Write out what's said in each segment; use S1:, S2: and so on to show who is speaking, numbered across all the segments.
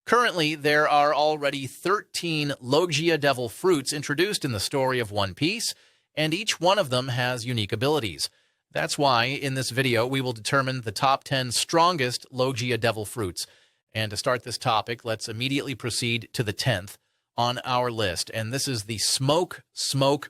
S1: Currently, there are already 13 Logia Devil Fruits introduced in the story of One Piece, and each one of them has unique abilities. That's why, in this video, we will determine the top 10 strongest Logia Devil Fruits. And to start this topic, let's immediately proceed to the 10th on our list. And this is the Smoke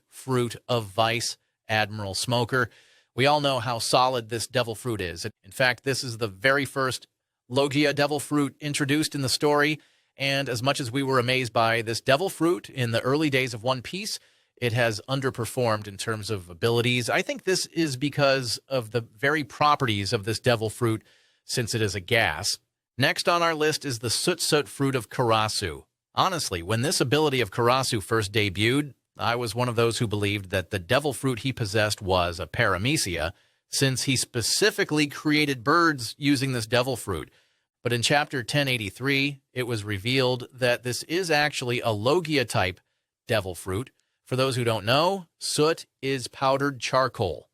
S1: Fruit of Vice Admiral Smoker. We all know how solid this Devil Fruit is. In fact, this is the very first Logia Devil Fruit introduced in the story, and as much as we were amazed by this Devil Fruit in the early days of One Piece, it has underperformed in terms of abilities. I think this is because of the very properties of this Devil Fruit, since it is a gas. Next on our list is the Soot Fruit of Karasu. Honestly, when this ability of Karasu first debuted, I was one of those who believed that the Devil Fruit he possessed was a paramecia, since he specifically created birds using this Devil Fruit. But in Chapter 1083, it was revealed that this is actually a Logia-type Devil Fruit. For those who don't know, soot is powdered charcoal.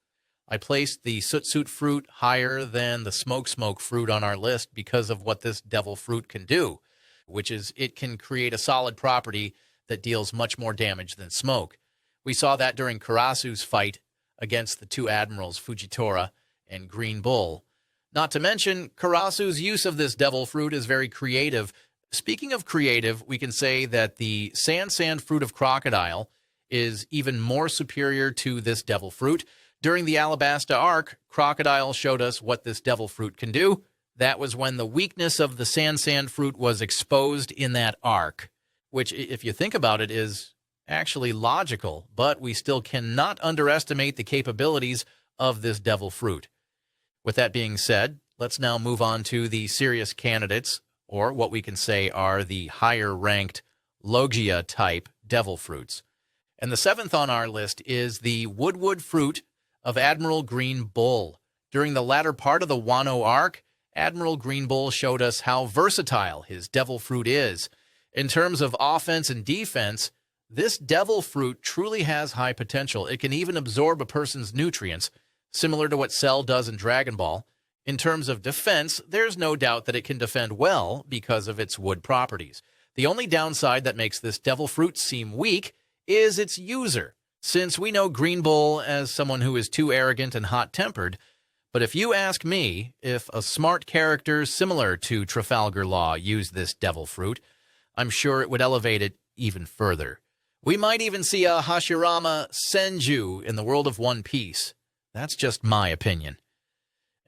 S1: I placed the Soot Fruit higher than the Smoke Fruit on our list because of what this Devil Fruit can do, which is it can create a solid property that deals much more damage than smoke. We saw that during Karasu's fight against the two admirals, Fujitora and Green Bull. Not to mention, Karasu's use of this Devil Fruit is very creative. Speaking of creative, we can say that the Sand Fruit of Crocodile is even more superior to this Devil Fruit. During the Alabasta arc, Crocodile showed us what this Devil Fruit can do. That was when the weakness of the Sand Fruit was exposed in that arc, which, if you think about it, is actually logical, but we still cannot underestimate the capabilities of this Devil Fruit. With that being said, let's now move on to the serious candidates, or what we can say are the higher-ranked Logia-type Devil Fruits. And the 7th on our list is the Woodwood Fruit of Admiral Green Bull. During the latter part of the Wano arc, Admiral Green Bull showed us how versatile his Devil Fruit is. In terms of offense and defense, this Devil Fruit truly has high potential. It can even absorb a person's nutrients, similar to what Cell does in Dragon Ball. In terms of defense, there's no doubt that it can defend well because of its wood properties. The only downside that makes this Devil Fruit seem weak is its user, since we know Green Bull as someone who is too arrogant and hot-tempered. But if you ask me, if a smart character similar to Trafalgar Law used this Devil Fruit, I'm sure it would elevate it even further. We might even see a Hashirama Senju in the world of One Piece. That's just my opinion.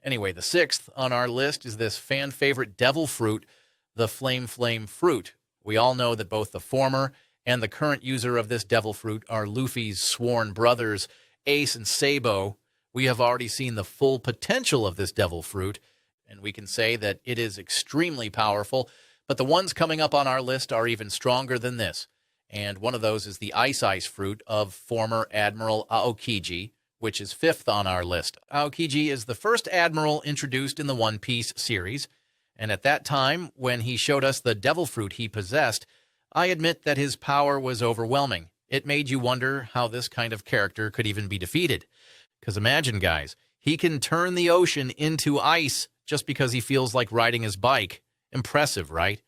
S1: Anyway, the 6th on our list is this fan-favorite Devil Fruit, the Flame Fruit. We all know that both the former and the current user of this Devil Fruit are Luffy's sworn brothers, Ace and Sabo. We have already seen the full potential of this Devil Fruit, and we can say that it is extremely powerful, but the ones coming up on our list are even stronger than this. And one of those is the Ice Fruit of former Admiral Aokiji, which is 5th on our list. Aokiji is the first admiral introduced in the One Piece series, and at that time, when he showed us the Devil Fruit he possessed, I admit that his power was overwhelming. It made you wonder how this kind of character could even be defeated. Because imagine, guys, he can turn the ocean into ice just because he feels like riding his bike. Impressive, right?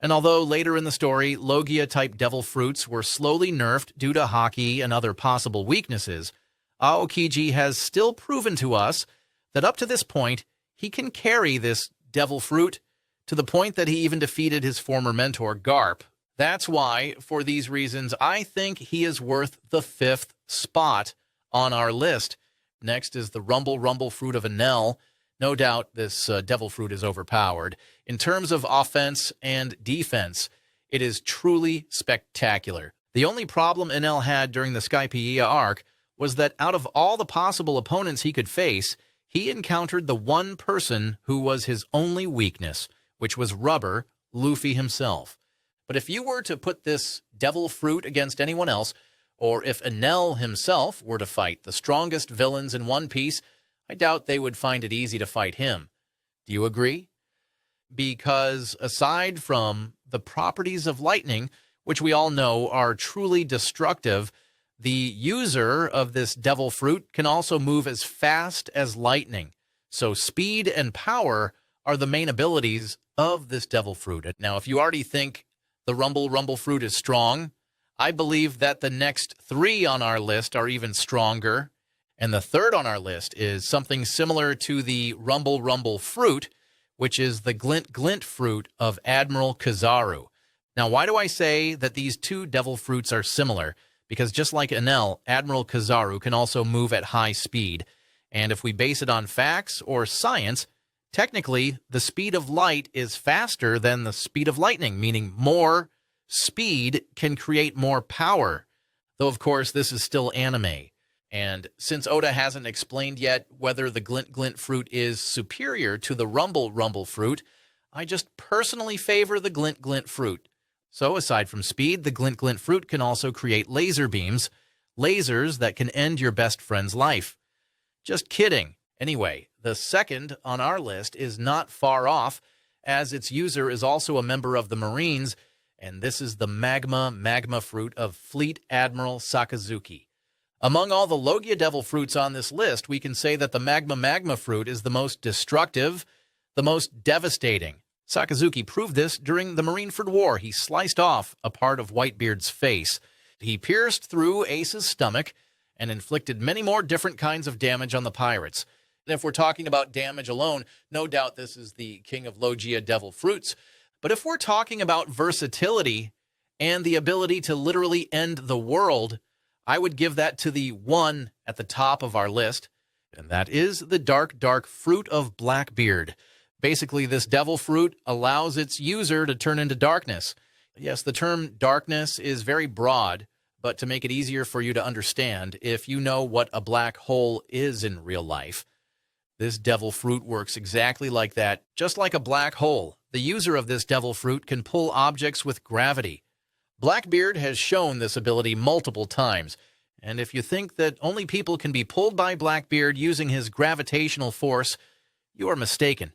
S1: And although later in the story, Logia-type Devil Fruits were slowly nerfed due to Haki and other possible weaknesses, Aokiji has still proven to us that up to this point, he can carry this Devil Fruit to the point that he even defeated his former mentor, Garp. That's why, for these reasons, I think he is worth the 5th spot on our list. Next is the Rumble Fruit of Enel. No doubt this Devil Fruit is overpowered. In terms of offense and defense, it is truly spectacular. The only problem Enel had during the Skypiea arc was that out of all the possible opponents he could face, he encountered the one person who was his only weakness, which was Rubber, Luffy himself. But if you were to put this Devil Fruit against anyone else, or if Enel himself were to fight the strongest villains in One Piece, I doubt they would find it easy to fight him. Do you agree? Because aside from the properties of lightning, which we all know are truly destructive, the user of this Devil Fruit can also move as fast as lightning. So speed and power are the main abilities of this devil fruit. Now, if you already think the rumble fruit is strong, I believe that the next 3 on our list are even stronger. And the third on our list is something similar to the rumble fruit, which is the glint fruit of Admiral Kizaru. Now, why do I say that these 2 devil fruits are similar? Because just like Enel, Admiral Kizaru can also move at high speed. And if we base it on facts or science, technically the speed of light is faster than the speed of lightning, meaning more speed can create more power. Though, of course, this is still anime. And since Oda hasn't explained yet whether the glint fruit is superior to the rumble fruit, I just personally favor the glint fruit. So aside from speed, the glint fruit can also create laser beams, lasers that can end your best friend's life. Just kidding. Anyway, the second on our list is not far off, as its user is also a member of the Marines, and this is the Magma-Magma fruit of Fleet Admiral Sakazuki. Among all the Logia Devil Fruits on this list, we can say that the Magma-Magma fruit is the most destructive, the most devastating. Sakazuki proved this during the Marineford War. He sliced off a part of Whitebeard's face. He pierced through Ace's stomach and inflicted many more different kinds of damage on the pirates. And if we're talking about damage alone, no doubt this is the king of Logia Devil Fruits. But if we're talking about versatility and the ability to literally end the world, I would give that to the one at the top of our list, and that is the dark fruit of Blackbeard. Basically, this devil fruit allows its user to turn into darkness. Yes, the term darkness is very broad, but to make it easier for you to understand, if you know what a black hole is in real life, this devil fruit works exactly like that. Just like a black hole, the user of this devil fruit can pull objects with gravity. Blackbeard has shown this ability multiple times, and if you think that only people can be pulled by Blackbeard using his gravitational force, you are mistaken,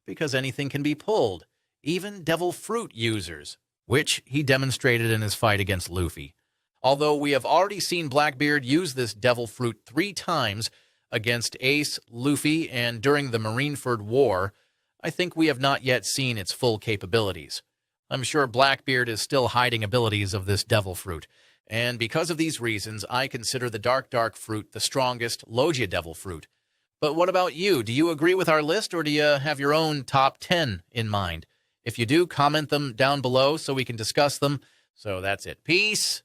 S1: because anything can be pulled, even devil fruit users, which he demonstrated in his fight against Luffy. Although we have already seen Blackbeard use this devil fruit 3 times against Ace, Luffy, and during the Marineford War, I think we have not yet seen its full capabilities. I'm sure Blackbeard is still hiding abilities of this devil fruit, and because of these reasons, I consider the dark fruit the strongest Logia Devil Fruit. But what about you? Do you agree with our list, or do you have your own top 10 in mind? If you do, comment them down below so we can discuss them. So that's it. Peace.